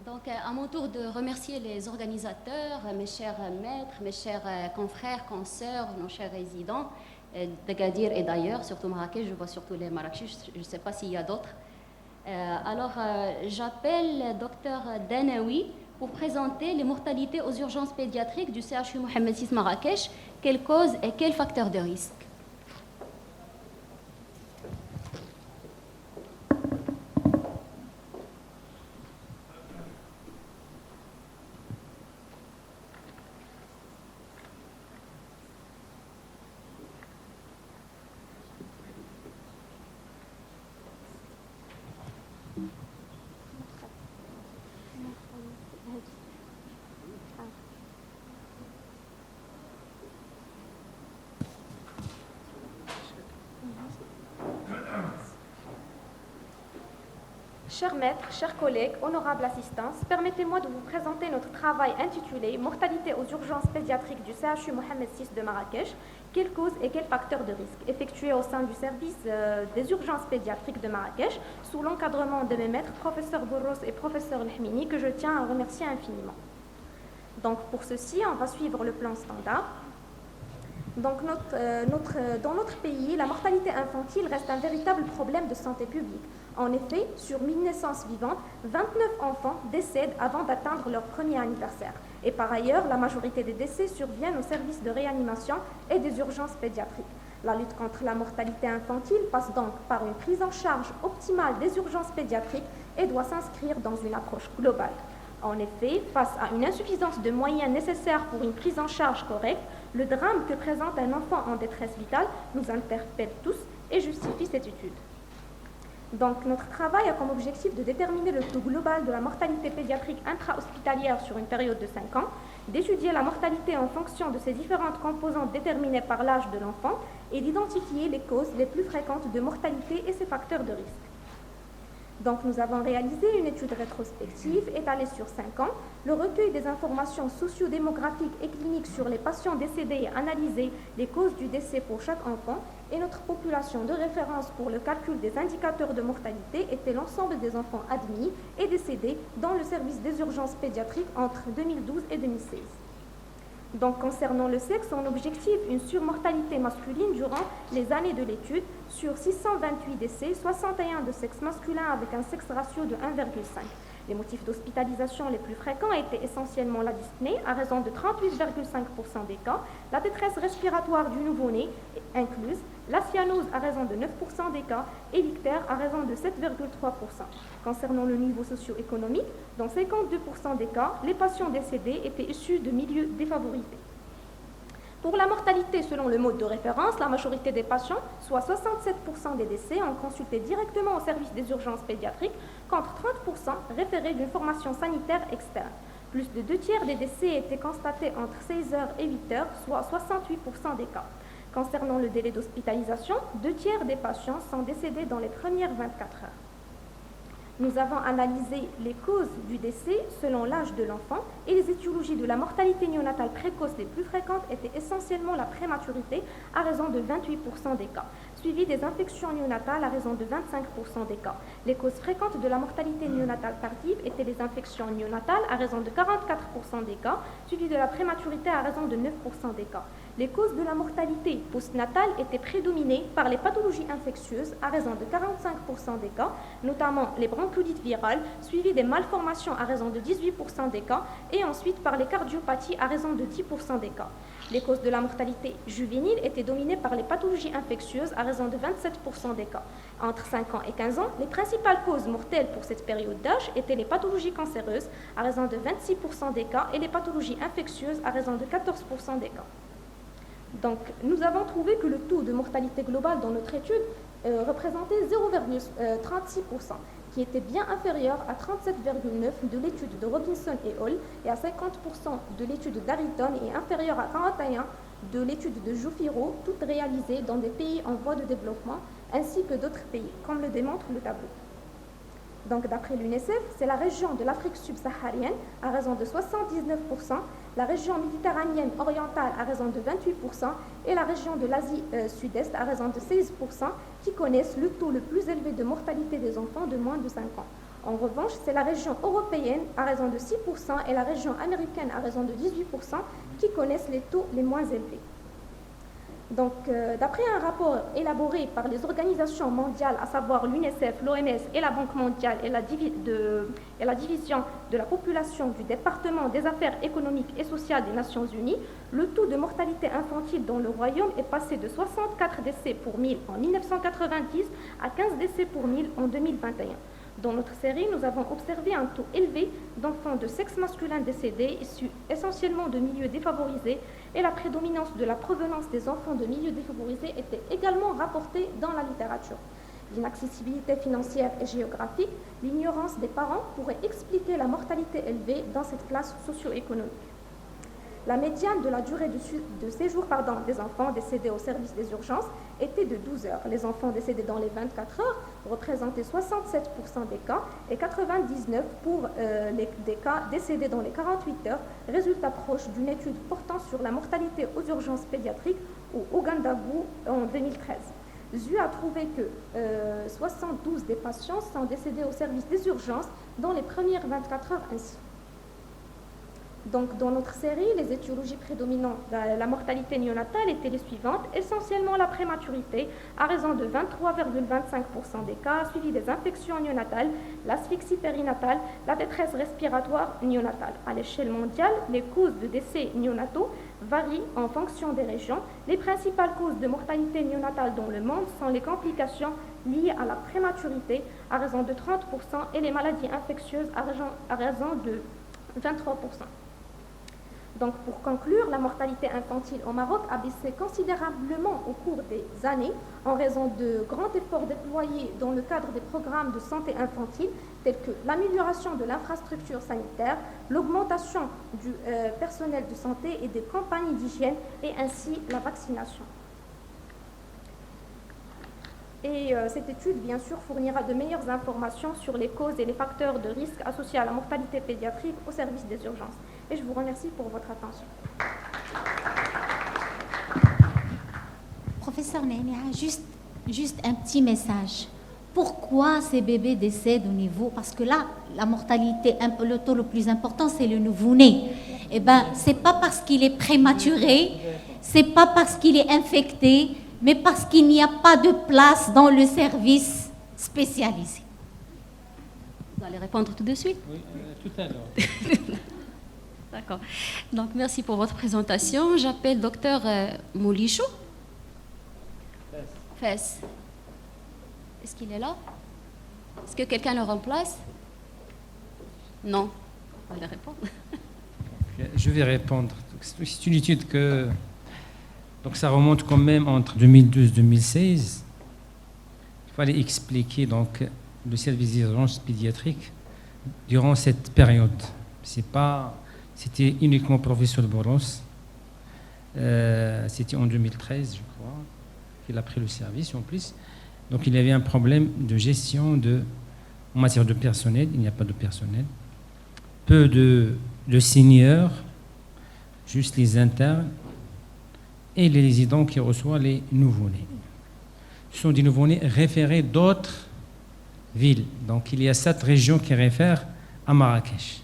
Donc, à mon tour de remercier les organisateurs, mes chers maîtres, mes chers confrères, consoeurs, nos chers résidents d'Agadir et d'ailleurs, surtout Marrakech, je vois surtout les Marrakech, je ne sais pas s'il y a d'autres. J'appelle Dr Danaoui pour présenter les mortalités aux urgences pédiatriques du CHU Mohamed VI Marrakech, quelles causes et quels facteurs de risque. Chers maîtres, chers collègues, honorable assistance, permettez-moi de vous présenter notre travail intitulé « Mortalité aux urgences pédiatriques du CHU Mohamed VI de Marrakech, quelles causes et quels facteurs de risque ?» effectué au sein du service des urgences pédiatriques de Marrakech sous l'encadrement de mes maîtres, professeur Bourros et professeur Lhmini, que je tiens à remercier infiniment. Donc pour ceci, on va suivre le plan standard. Donc dans notre pays, la mortalité infantile reste un véritable problème de santé publique. En effet, sur 1000 naissances vivantes, 29 enfants décèdent avant d'atteindre leur premier anniversaire. Et par ailleurs, la majorité des décès surviennent aux services de réanimation et des urgences pédiatriques. La lutte contre la mortalité infantile passe donc par une prise en charge optimale des urgences pédiatriques et doit s'inscrire dans une approche globale. En effet, face à une insuffisance de moyens nécessaires pour une prise en charge correcte, le drame que présente un enfant en détresse vitale nous interpelle tous et justifie cette étude. Donc, notre travail a comme objectif de déterminer le taux global de la mortalité pédiatrique intra-hospitalière sur une période de 5 ans, d'étudier la mortalité en fonction de ces différentes composantes déterminées par l'âge de l'enfant et d'identifier les causes les plus fréquentes de mortalité et ses facteurs de risque. Donc, nous avons réalisé une étude rétrospective étalée sur 5 ans, le recueil des informations socio-démographiques et cliniques sur les patients décédés et analysé les causes du décès pour chaque enfant, et notre population de référence pour le calcul des indicateurs de mortalité était l'ensemble des enfants admis et décédés dans le service des urgences pédiatriques entre 2012 et 2016. Donc, concernant le sexe, on objective une surmortalité masculine durant les années de l'étude. Sur 628 décès, 61 de sexe masculin avec un sexe ratio de 1,5. Les motifs d'hospitalisation les plus fréquents étaient essentiellement la dyspnée, à raison de 38,5% des cas, la détresse respiratoire du nouveau-né incluse, la cyanose à raison de 9% des cas et l'ictère à raison de 7,3%. Concernant le niveau socio-économique, dans 52% des cas, les patients décédés étaient issus de milieux défavorisés. Pour la mortalité selon le mode de référence, la majorité des patients, soit 67% des décès, ont consulté directement au service des urgences pédiatriques, contre 30% référés d'une formation sanitaire externe. Plus de 2/3 des décès étaient constatés entre 16h et 8h, soit 68% des cas. Concernant le délai d'hospitalisation, 2/3 des patients sont décédés dans les premières 24 heures. Nous avons analysé les causes du décès selon l'âge de l'enfant et les étiologies de la mortalité néonatale précoce les plus fréquentes étaient essentiellement la prématurité à raison de 28% des cas, suivi des infections néonatales à raison de 25% des cas. Les causes fréquentes de la mortalité néonatale tardive étaient les infections néonatales à raison de 44% des cas, suivi de la prématurité à raison de 9% des cas. Les causes de la mortalité postnatale étaient prédominées par les pathologies infectieuses à raison de 45% des cas, notamment les bronchiolites virales, suivies des malformations à raison de 18% des cas, et ensuite par les cardiopathies à raison de 10% des cas. Les causes de la mortalité juvénile étaient dominées par les pathologies infectieuses à raison de 27% des cas. Entre 5 ans et 15 ans, les principales causes mortelles pour cette période d'âge étaient les pathologies cancéreuses à raison de 26% des cas et les pathologies infectieuses à raison de 14% des cas. Donc, nous avons trouvé que le taux de mortalité globale dans notre étude représentait 0,36%, qui était bien inférieur à 37,9% de l'étude de Robinson et Hall et à 50% de l'étude d'Harrington et inférieur à 41% de l'étude de Joufiro, toutes réalisées dans des pays en voie de développement, ainsi que d'autres pays, comme le démontre le tableau. Donc, d'après l'UNICEF, c'est la région de l'Afrique subsaharienne à raison de 79%, la région méditerranéenne orientale à raison de 28% et la région de l'Asie sud-est à raison de 16% qui connaissent le taux le plus élevé de mortalité des enfants de moins de 5 ans. En revanche, c'est la région européenne à raison de 6% et la région américaine à raison de 18% qui connaissent les taux les moins élevés. Donc, d'après un rapport élaboré par les organisations mondiales, à savoir l'UNICEF, l'OMS et la Banque mondiale et la division de la population du département des affaires économiques et sociales des Nations Unies, le taux de mortalité infantile dans le Royaume est passé de 64 décès pour 1000 en 1990 à 15 décès pour 1000 en 2021. Dans notre série, nous avons observé un taux élevé d'enfants de sexe masculin décédés, issus essentiellement de milieux défavorisés, et la prédominance de la provenance des enfants de milieux défavorisés était également rapportée dans la littérature. L'inaccessibilité financière et géographique, l'ignorance des parents pourraient expliquer la mortalité élevée dans cette classe socio-économique. La médiane de la durée de séjour des enfants décédés au service des urgences était de 12 heures. Les enfants décédés dans les 24 heures représentaient 67% des cas et 99% pour des cas décédés dans les 48 heures, résultat proche d'une étude portant sur la mortalité aux urgences pédiatriques au Ouagadougou en 2013. ZU a trouvé que 72 des patients sont décédés au service des urgences dans les premières 24 heures ainsi. Donc, dans notre série, les étiologies prédominantes de la mortalité néonatale étaient les suivantes. Essentiellement la prématurité, à raison de 23,25% des cas, suivi des infections néonatales, l'asphyxie périnatale, la détresse respiratoire néonatale. À l'échelle mondiale, les causes de décès néonataux varient en fonction des régions. Les principales causes de mortalité néonatale dans le monde sont les complications liées à la prématurité, à raison de 30%, et les maladies infectieuses à raison de 23%. Donc, pour conclure, la mortalité infantile au Maroc a baissé considérablement au cours des années en raison de grands efforts déployés dans le cadre des programmes de santé infantile tels que l'amélioration de l'infrastructure sanitaire, l'augmentation du personnel de santé et des campagnes d'hygiène et ainsi la vaccination. Et cette étude, bien sûr, fournira de meilleures informations sur les causes et les facteurs de risque associés à la mortalité pédiatrique au service des urgences. Et je vous remercie pour votre attention. Professeur Nénia, juste un petit message. Pourquoi ces bébés décèdent au niveau? Parce que là, la mortalité, le taux le plus important, c'est le nouveau-né. Eh bien, ce n'est pas parce qu'il est prématuré, ce n'est pas parce qu'il est infecté, mais parce qu'il n'y a pas de place dans le service spécialisé. Vous allez répondre tout de suite? Oui, tout à l'heure. D'accord. Donc, merci pour votre présentation. J'appelle docteur Moulichou. Fès. Est-ce qu'il est là? Est-ce que quelqu'un le remplace? Non. Vous allez répondre. Je vais répondre. C'est une étude que... Donc ça remonte quand même entre 2012 et 2016. Il fallait expliquer donc, le service d'urgence pédiatrique durant cette période. C'était uniquement professeur Boros. C'était en 2013, je crois, qu'il a pris le service en plus. Donc il y avait un problème de gestion en matière de personnel. Il n'y a pas de personnel. Peu de seniors, juste les internes, et les résidents qui reçoivent les nouveau-nés. Ce sont des nouveau-nés référés d'autres villes. Donc il y a 7 régions qui réfèrent à Marrakech.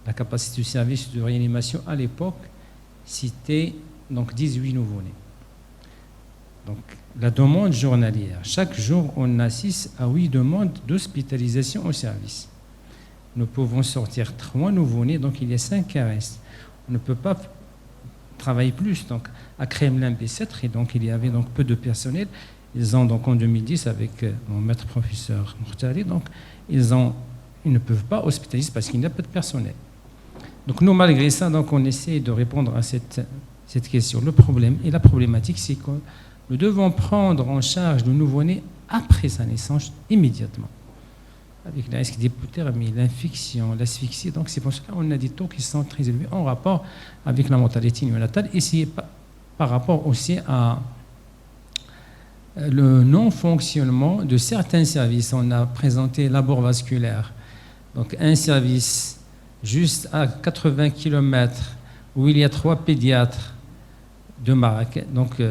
La capacité du service de réanimation à l'époque, c'était donc 18 nouveau-nés. Donc la demande journalière, chaque jour on a 6 à 8 demandes d'hospitalisation au service. Nous pouvons sortir 3 nouveau-nés, donc il y a 5 qui restent. On ne peut pas travailler plus. Donc à Kremlin-Bicêtre, et donc il y avait donc peu de personnel. Ils ont donc en 2010 avec mon maître professeur Mourtari, donc ils ne peuvent pas hospitaliser parce qu'il n'y a pas de personnel. Donc nous, malgré ça, donc on essaie de répondre à cette question. Le problème et la problématique, c'est que nous devons prendre en charge le nouveau-né après sa naissance immédiatement, avec le risque d'hypothermie, l'infection, l'asphyxie. Donc c'est pour ça qu'on a des taux qui sont très élevés en rapport avec la mortalité néonatale. Et c'est par rapport aussi à le non-fonctionnement de certains services. On a présenté l'abord vasculaire, donc un service juste à 80 km où il y a 3 pédiatres de Marrakech, donc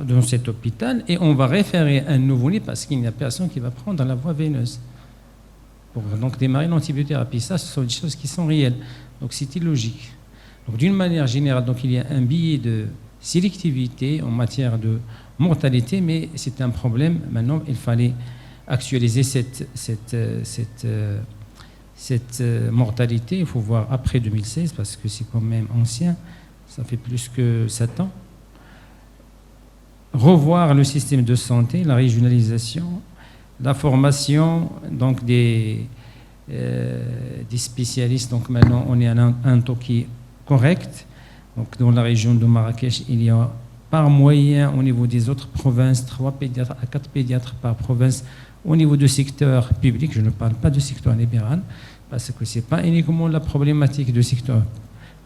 dans cet hôpital, et on va référer un nouveau-né parce qu'il n'y a personne qui va prendre la voie veineuse. pour donc démarrer l'antibiothérapie. Ça, ce sont des choses qui sont réelles. Donc c'est illogique. Donc d'une manière générale, donc il y a un biais de sélectivité en matière de mortalité, mais c'est un problème. Maintenant, il fallait actualiser cette mortalité. Il faut voir après 2016, parce que c'est quand même ancien, ça fait plus que 7 ans. Revoir le système de santé, la régionalisation, la formation donc des spécialistes. Donc maintenant, on est à un taux qui est correct. Donc dans la région de Marrakech, il y a par moyen au niveau des autres provinces 3 pédiatres à 4 pédiatres par province au niveau du secteur public. Je ne parle pas du secteur libéral, parce que ce n'est pas uniquement la problématique du secteur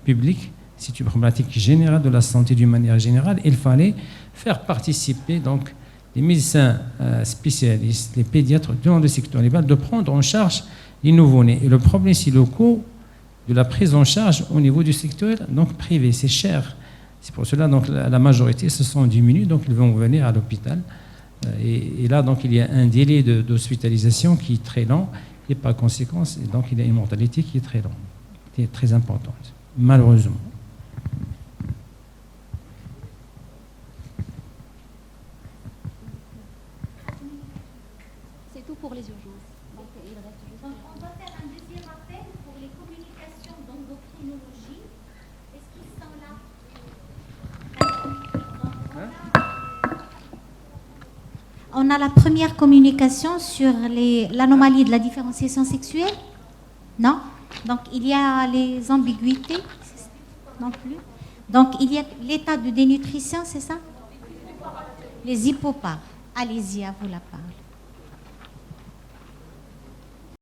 public, c'est une problématique générale de la santé d'une manière générale. Il fallait faire participer donc les médecins spécialistes, les pédiatres dans le secteur libéral, de prendre en charge les nouveau-nés. Et le problème, c'est le coût de la prise en charge au niveau du secteur donc privé. C'est cher. C'est pour cela donc la majorité se sont diminués, donc ils vont venir à l'hôpital. Et là, donc, il y a un délai d'hospitalisation qui est très lent, et par conséquent, donc, il y a une mortalité qui est très longue, qui est très importante, malheureusement. C'est tout pour les urgences. Donc, il reste juste... Donc, on va faire un deuxième appel pour les communications d'endocrinologie. Est-ce qu'ils sont là? On a la première communication sur l'anomalie de la différenciation sexuelle. Non? Donc, il y a les ambiguïtés. Non plus. Donc, il y a l'état de dénutrition, c'est ça? Les hypopares. Allez-y, à vous la parole.